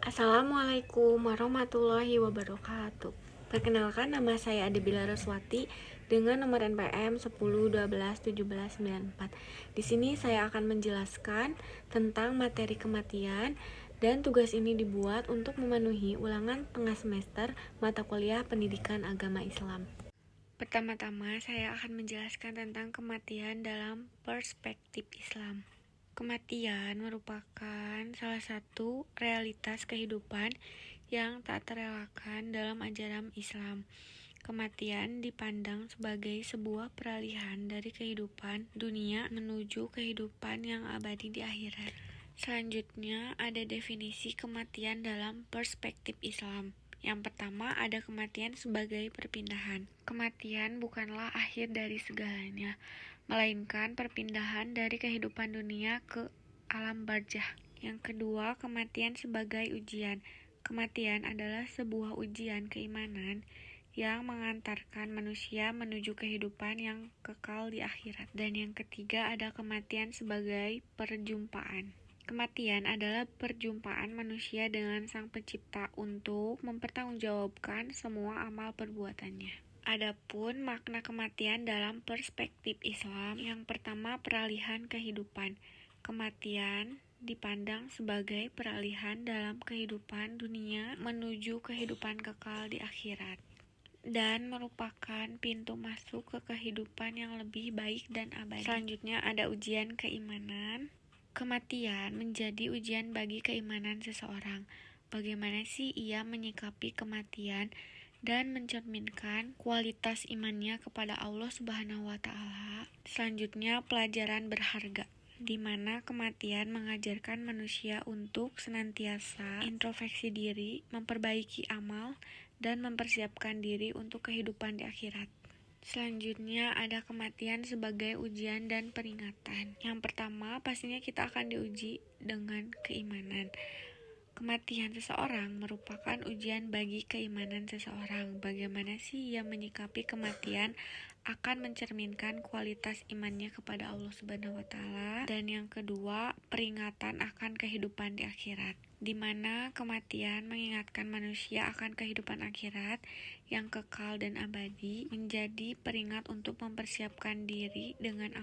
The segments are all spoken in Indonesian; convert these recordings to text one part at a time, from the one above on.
Assalamualaikum warahmatullahi wabarakatuh. Perkenalkan, nama saya Adebila Reswati dengan nomor NPM 10 12 17 94. Di sini saya akan menjelaskan tentang materi kematian, dan tugas ini dibuat untuk memenuhi ulangan tengah semester mata kuliah Pendidikan Agama Islam. Pertama-tama saya akan menjelaskan tentang kematian dalam perspektif Islam. Kematian merupakan salah satu realitas kehidupan yang tak terelakkan dalam ajaran Islam. Kematian dipandang sebagai sebuah peralihan dari kehidupan dunia menuju kehidupan yang abadi di akhirat. Selanjutnya ada definisi kematian dalam perspektif Islam. Yang pertama, ada kematian sebagai perpindahan. Kematian bukanlah akhir dari segalanya, melainkan perpindahan dari kehidupan dunia ke alam barzah. Yang kedua, kematian sebagai ujian. Kematian adalah sebuah ujian keimanan yang mengantarkan manusia menuju kehidupan yang kekal di akhirat. Dan yang ketiga, ada kematian sebagai perjumpaan. Kematian adalah perjumpaan manusia dengan Sang Pencipta untuk mempertanggungjawabkan semua amal perbuatannya. Adapun makna kematian dalam perspektif Islam, yang pertama, peralihan kehidupan. Kematian dipandang sebagai peralihan dalam kehidupan dunia menuju kehidupan kekal di akhirat, dan merupakan pintu masuk ke kehidupan yang lebih baik dan abadi. Selanjutnya ada ujian keimanan. Kematian menjadi ujian bagi keimanan seseorang. Bagaimana sih ia menyikapi kematian dan mencerminkan kualitas imannya kepada Allah Subhanahu wa Ta'ala. Selanjutnya, pelajaran berharga, di mana kematian mengajarkan manusia untuk senantiasa introspeksi diri, memperbaiki amal, dan mempersiapkan diri untuk kehidupan di akhirat. Selanjutnya ada kematian sebagai ujian dan peringatan. Yang pertama, pastinya kita akan diuji dengan keimanan. Kematian seseorang merupakan ujian bagi keimanan seseorang. Bagaimana sih ia menyikapi kematian akan mencerminkan kualitas imannya kepada Allah Subhanahu wa Ta'ala. Dan yang kedua, peringatan akan kehidupan di akhirat, di mana kematian mengingatkan manusia akan kehidupan akhirat yang kekal dan abadi, menjadi peringat untuk mempersiapkan diri dengan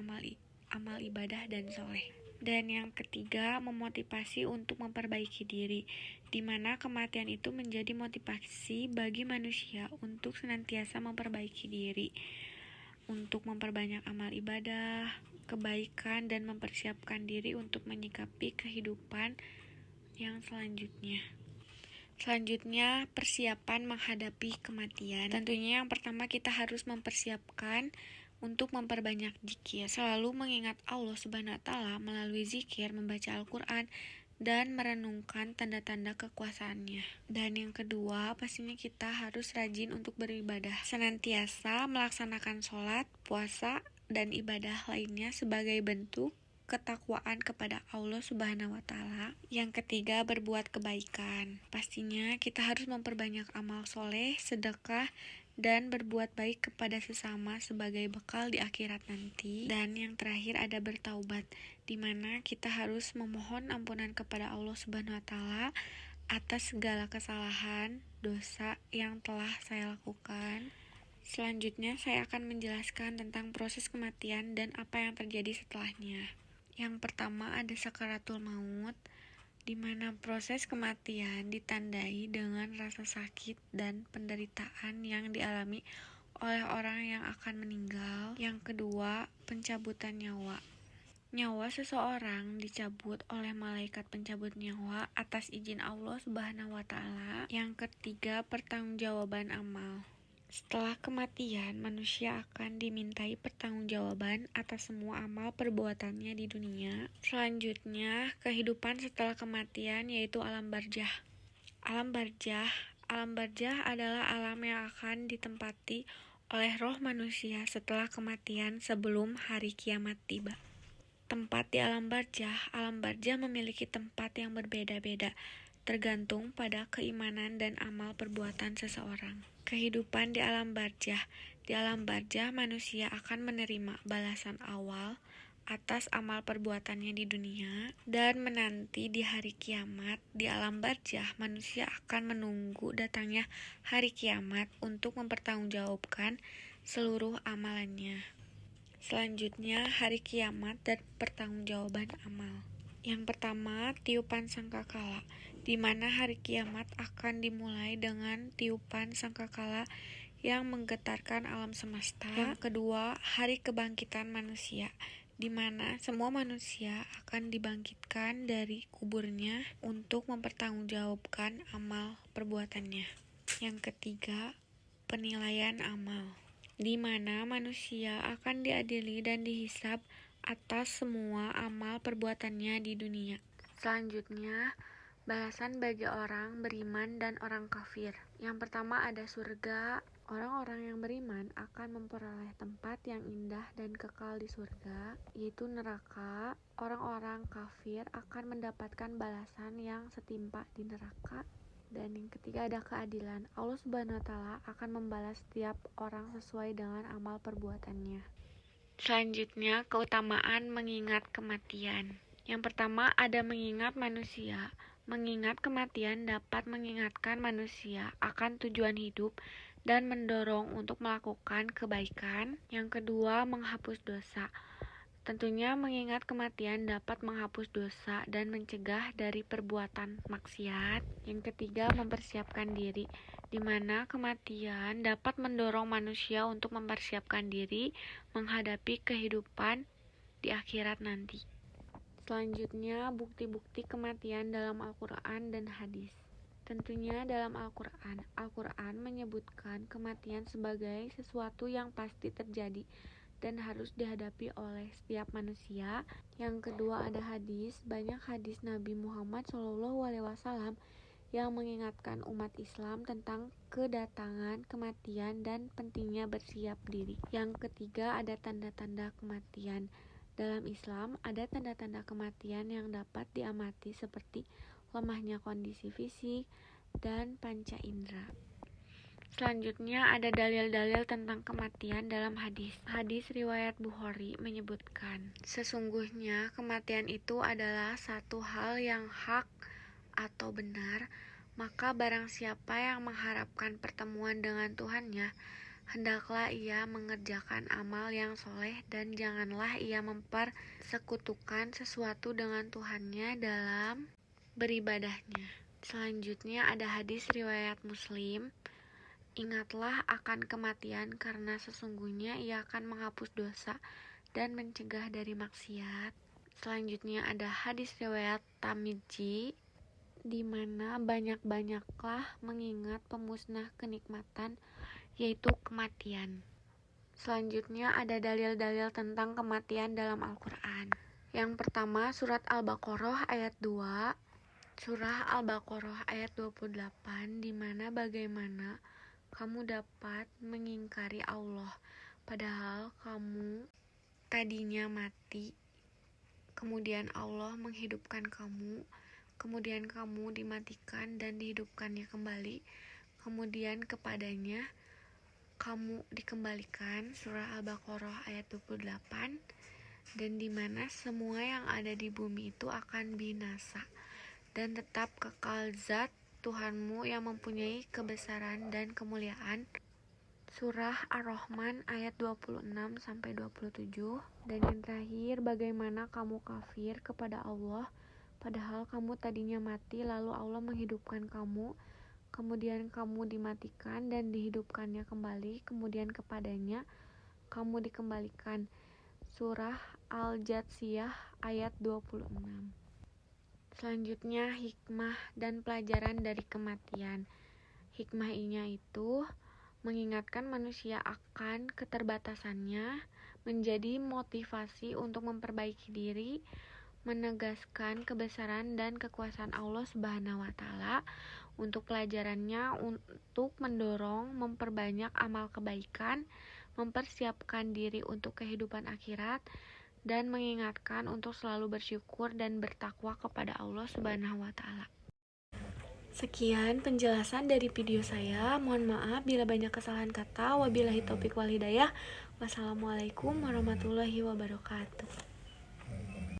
amal ibadah dan soleh. Dan yang ketiga, memotivasi untuk memperbaiki diri, di mana kematian itu menjadi motivasi bagi manusia untuk senantiasa memperbaiki diri, untuk memperbanyak amal ibadah, kebaikan, dan mempersiapkan diri untuk menyikapi kehidupan yang selanjutnya. Selanjutnya, persiapan menghadapi kematian. Tentunya yang pertama, kita harus mempersiapkan untuk memperbanyak zikir, selalu mengingat Allah Subhanahu wa Ta'ala melalui zikir, membaca Al-Quran, dan merenungkan tanda-tanda kekuasaannya. Dan yang kedua, pastinya kita harus rajin untuk beribadah, senantiasa melaksanakan sholat, puasa, dan ibadah lainnya sebagai bentuk ketakwaan kepada Allah Subhanahu wa Ta'ala. Yang ketiga, berbuat kebaikan. Pastinya kita harus memperbanyak amal soleh, sedekah, dan berbuat baik kepada sesama sebagai bekal di akhirat nanti. Dan yang terakhir ada bertaubat, di mana kita harus memohon ampunan kepada Allah Subhanahu wa Ta'ala atas segala kesalahan, dosa yang telah saya lakukan. Selanjutnya saya akan menjelaskan tentang proses kematian dan apa yang terjadi setelahnya. Yang pertama ada sakaratul maut, di mana proses kematian ditandai dengan rasa sakit dan penderitaan yang dialami oleh orang yang akan meninggal. Yang kedua, pencabutan nyawa. Nyawa seseorang dicabut oleh malaikat pencabut nyawa atas izin Allah Subhanahu wa Ta'ala. Yang ketiga, pertanggungjawaban amal. Setelah kematian, manusia akan dimintai pertanggungjawaban atas semua amal perbuatannya di dunia. Selanjutnya, kehidupan setelah kematian, yaitu alam barzah. Alam barzah adalah alam yang akan ditempati oleh roh manusia setelah kematian sebelum hari kiamat tiba. Tempat di alam barzah memiliki tempat yang berbeda-beda, tergantung pada keimanan dan amal perbuatan seseorang. Kehidupan di alam barzah manusia akan menerima balasan awal atas amal perbuatannya di dunia, dan menanti di hari kiamat di alam barzah manusia akan menunggu datangnya hari kiamat untuk mempertanggungjawabkan seluruh amalannya. Selanjutnya, hari kiamat dan pertanggungjawaban amal. Yang pertama, tiupan sangkakala, di mana hari kiamat akan dimulai dengan tiupan sangkakala yang menggetarkan alam semesta. Yang kedua, hari kebangkitan manusia, di mana semua manusia akan dibangkitkan dari kuburnya untuk mempertanggungjawabkan amal perbuatannya. Yang ketiga, penilaian amal, di mana manusia akan diadili dan dihisab atas semua amal perbuatannya di dunia. Selanjutnya, balasan bagi orang beriman dan orang kafir. Yang pertama ada surga. Orang-orang yang beriman akan memperoleh tempat yang indah dan kekal di surga, yaitu neraka. Orang-orang kafir akan mendapatkan balasan yang setimpal di neraka. Dan yang ketiga ada keadilan. Allah Subhanahu wa Ta'ala akan membalas setiap orang sesuai dengan amal perbuatannya. Selanjutnya, keutamaan mengingat kematian. Yang pertama ada mengingat manusia. Mengingat kematian dapat mengingatkan manusia akan tujuan hidup dan mendorong untuk melakukan kebaikan. Yang kedua, menghapus dosa. Tentunya mengingat kematian dapat menghapus dosa dan mencegah dari perbuatan maksiat. Yang ketiga, mempersiapkan diri, di mana kematian dapat mendorong manusia untuk mempersiapkan diri menghadapi kehidupan di akhirat nanti. Selanjutnya, bukti-bukti kematian dalam Al-Quran dan hadis. Tentunya dalam Al-Quran menyebutkan kematian sebagai sesuatu yang pasti terjadi dan harus dihadapi oleh setiap manusia. Yang kedua ada hadis. Banyak hadis Nabi Muhammad SAW yang mengingatkan umat Islam tentang kedatangan kematian dan pentingnya bersiap diri. Yang ketiga ada tanda-tanda kematian. Dalam Islam ada tanda-tanda kematian yang dapat diamati seperti lemahnya kondisi fisik dan panca indera. Selanjutnya ada dalil-dalil tentang kematian dalam hadis. Hadis riwayat Bukhari menyebutkan, sesungguhnya kematian itu adalah satu hal yang hak atau benar, maka barang siapa yang mengharapkan pertemuan dengan Tuhannya, hendaklah ia mengerjakan amal yang soleh dan janganlah ia mempersekutukan sesuatu dengan Tuhannya dalam beribadahnya. Selanjutnya ada hadis riwayat Muslim. Ingatlah akan kematian karena sesungguhnya ia akan menghapus dosa dan mencegah dari maksiat. Selanjutnya ada hadis riwayat Tirmidzi, di mana banyak-banyaklah mengingat pemusnah kenikmatan, yaitu kematian. Selanjutnya ada dalil-dalil tentang kematian dalam Al-Quran. Yang pertama, surat Al-Baqarah ayat 2. Surah Al-Baqarah ayat 28, di mana bagaimana kamu dapat mengingkari Allah, padahal kamu tadinya mati, kemudian Allah menghidupkan kamu, kemudian kamu dimatikan dan dihidupkannya kembali, kemudian kepadanya kamu dikembalikan. Surah Al-Baqarah ayat 28. Dan di mana semua yang ada di bumi itu akan binasa dan tetap kekal zat Tuhanmu yang mempunyai kebesaran dan kemuliaan. Surah Ar-Rahman ayat 26-27. Dan yang terakhir, bagaimana kamu kafir kepada Allah padahal kamu tadinya mati, lalu Allah menghidupkan kamu, kemudian kamu dimatikan dan dihidupkannya kembali, kemudian kepadanya kamu dikembalikan. Surah Al-Jathiyah ayat 26. Selanjutnya, hikmah dan pelajaran dari kematian. Hikmahnya itu mengingatkan manusia akan keterbatasannya, menjadi motivasi untuk memperbaiki diri, menegaskan kebesaran dan kekuasaan Allah Subhanahu wa Ta'ala. Untuk pelajarannya, untuk mendorong memperbanyak amal kebaikan, mempersiapkan diri untuk kehidupan akhirat, dan mengingatkan untuk selalu bersyukur dan bertakwa kepada Allah Subhanahu wa Ta'ala. Sekian penjelasan dari video saya. Mohon maaf bila banyak kesalahan kata. Wabillahi taufiq wal hidayah. Wassalamualaikum warahmatullahi wabarakatuh.